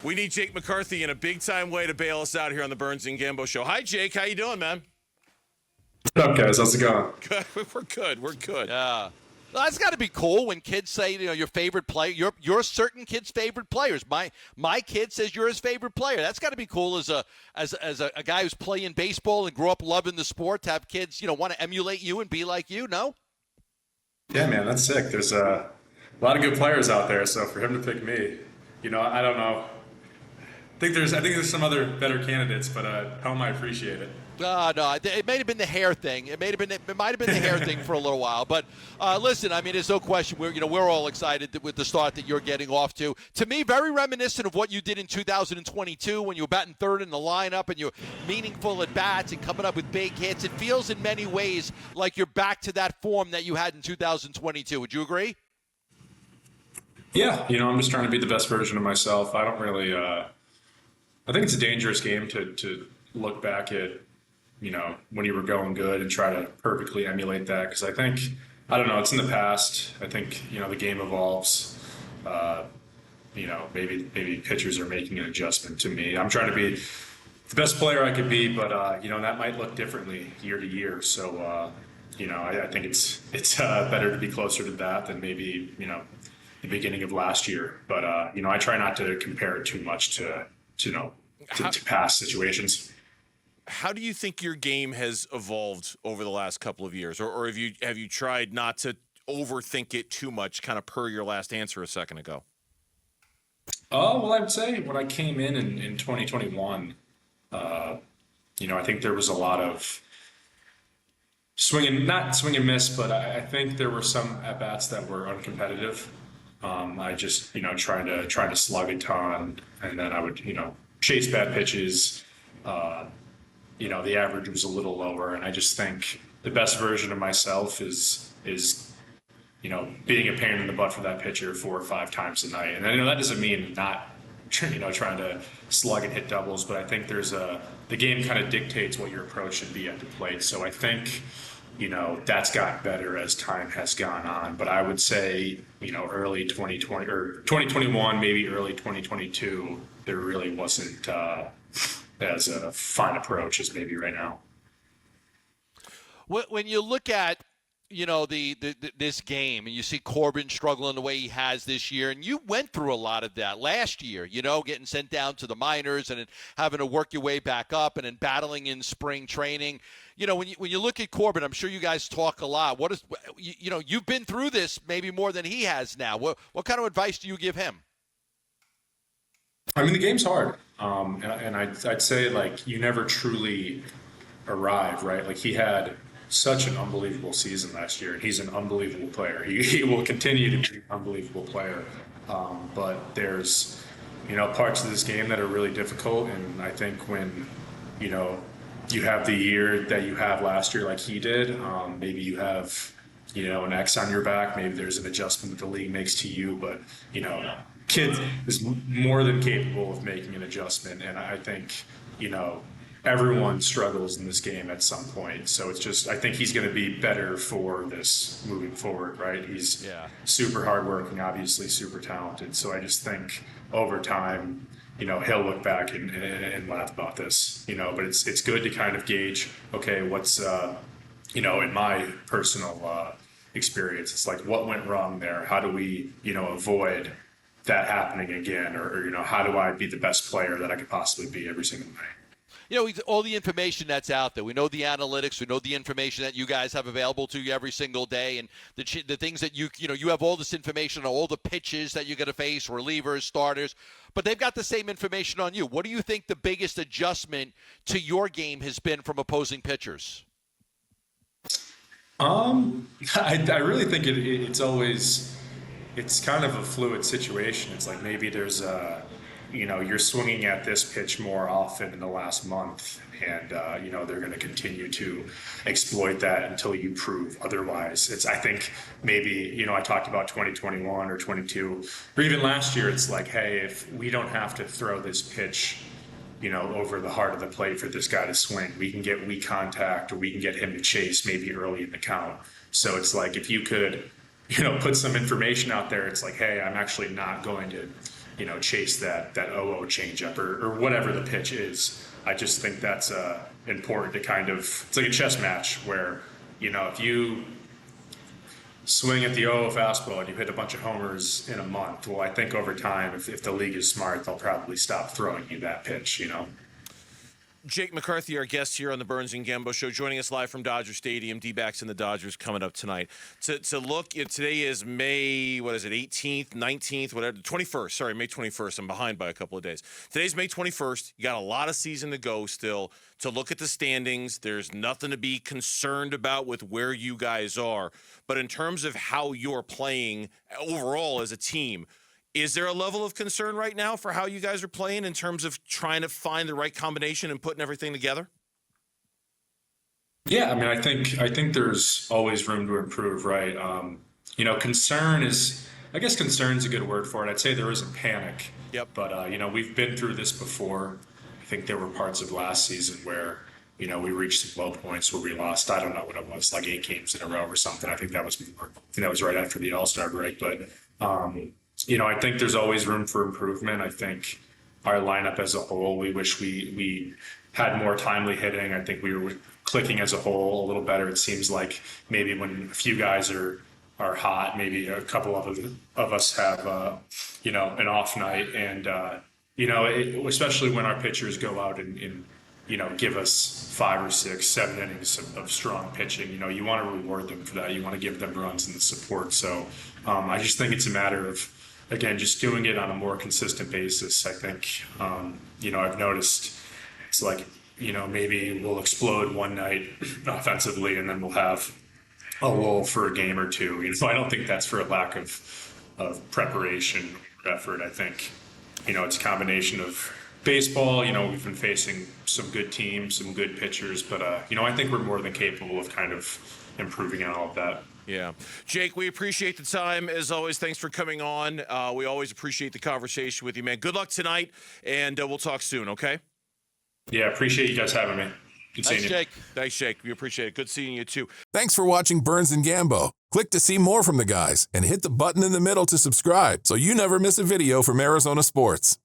We need Jake McCarthy in a big-time way to bail us out here on the Burns and Gambo Show. Hi, Jake. How you doing, man? What's up, guys? How's it going? Good. We're good. We're good. Yeah. Well, that's got to be cool when kids say, your favorite player. You're a certain kid's favorite players. My kid says you're his favorite player. That's got to be cool as a guy who's playing baseball and grew up loving the sport to have kids, want to emulate you and be like you. No? Yeah, man, that's sick. There's a lot of good players out there, so for him to pick me, I don't know. I think there's some other better candidates, but tell him I appreciate it. No, it may have been the hair thing. It might have been the hair thing for a little while. But listen, I mean, there's no question. We're all excited with the start that you're getting off to. To me, very reminiscent of what you did in 2022 when you were batting third in the lineup and you're meaningful at bats and coming up with big hits. It feels in many ways like you're back to that form that you had in 2022. Would you agree? Yeah, I'm just trying to be the best version of myself. I don't really. I think it's a dangerous game to look back at, when you were going good and try to perfectly emulate that. Because I think, I don't know, it's in the past. I think, the game evolves. Maybe pitchers are making an adjustment to me. I'm trying to be the best player I could be, but, that might look differently year to year. So, I think it's better to be closer to that than maybe, the beginning of last year. But, I try not to compare it too much to past situations. How do you think your game has evolved over the last couple of years? Or have you tried not to overthink it too much, kind of per your last answer a second ago? Well, I would say when I came in 2021, I think there was a lot of not swing and miss, but I think there were some at-bats that were uncompetitive. I just, trying to slug a ton, and then I would, chase bad pitches. The average was a little lower, and I just think the best version of myself is being a pain in the butt for that pitcher 4 or 5 times a night. And I know that doesn't mean not, trying to slug and hit doubles, but I think the game kind of dictates what your approach should be at the plate. So I think, that's gotten better as time has gone on. But I would say, early 2020 or 2021, maybe early 2022, there really wasn't as a fine approach as maybe right now. When you look at, this game and you see Corbin struggling the way he has this year, and you went through a lot of that last year, getting sent down to the minors and then having to work your way back up and then battling in spring training. When you look at Corbin, I'm sure you guys talk a lot. You've been through this maybe more than he has now. What kind of advice do you give him? I mean, the game's hard. And I'd say, you never truly arrive, right? He had such an unbelievable season last year, and he's an unbelievable player. He will continue to be an unbelievable player. But there's, parts of this game that are really difficult. And I think when, you have the year that you have last year like he did, maybe you have, an X on your back. Maybe there's an adjustment that the league makes to you. But, kid is more than capable of making an adjustment. And I think, everyone struggles in this game at some point. So it's just, I think he's going to be better for this moving forward, right? He's super hardworking, obviously super talented. So I just think over time, he'll look back and laugh about this, but it's good to kind of gauge, okay, what's, in my personal experience, it's like, what went wrong there? How do we, avoid that happening again? Or, how do I be the best player that I could possibly be every single night? All the information that's out there. We know the analytics. We know the information that you guys have available to you every single day, and the things that you have all this information on all the pitches that you're going to face, relievers, starters. But they've got the same information on you. What do you think the biggest adjustment to your game has been from opposing pitchers? I really think it's kind of a fluid situation. It's like maybe there's you're swinging at this pitch more often in the last month, and they're going to continue to exploit that until you prove otherwise. I think maybe I talked about 2021 or 22 or even last year. It's like, hey, if we don't have to throw this pitch over the heart of the plate for this guy to swing, we can get weak contact, or we can get him to chase maybe early in the count. So it's like, if you could put some information out there, it's like, hey, I'm actually not going to chase that 0-0 changeup or whatever the pitch is. I just think that's important to kind of, it's like a chess match where, if you swing at the 0-0 fastball and you hit a bunch of homers in a month, well, I think over time, if the league is smart, they'll probably stop throwing you that pitch, Jake McCarthy, our guest here on the Burns and Gambo Show, joining us live from Dodger Stadium. D-backs and the Dodgers coming up tonight. To look, today is May, 18th, 19th, whatever, 21st. Sorry, May 21st. I'm behind by a couple of days. Today's May 21st. You got a lot of season to go still. To look at the standings, there's nothing to be concerned about with where you guys are. But in terms of how you're playing overall as a team, is there a level of concern right now for how you guys are playing in terms of trying to find the right combination and putting everything together? Yeah, I mean, I think there's always room to improve, right? Concern is, I guess concern's a good word for it. I'd say there isn't panic. Yep. But, we've been through this before. I think there were parts of last season where, we reached some low points where we lost, I don't know what it was, like 8 games in a row or something. I think that was right after the All-Star break. But, I think there's always room for improvement. I think our lineup as a whole, we wish we had more timely hitting. I think we were clicking as a whole a little better. It seems like maybe when a few guys are hot, maybe a couple of us have, an off night. And, especially when our pitchers go out and give us 5 or 6, 7 innings of strong pitching, you want to reward them for that. You want to give them runs and the support. So I just think it's a matter of, again, just doing it on a more consistent basis. I think, I've noticed it's like, maybe we'll explode one night offensively and then we'll have a lull for a game or two. So I don't think that's for a lack of preparation or effort. I think, it's a combination of baseball. We've been facing some good teams, some good pitchers, but, I think we're more than capable of kind of improving on all of that. Yeah. Jake, we appreciate the time. As always, thanks for coming on. We always appreciate the conversation with you, man. Good luck tonight, and we'll talk soon, okay? Yeah, appreciate you guys having me. Good seeing you. Jake. Thanks, Jake. We appreciate it. Good seeing you, too. Thanks for watching Burns and Gambo. Click to see more from the guys and hit the button in the middle to subscribe so you never miss a video from Arizona sports.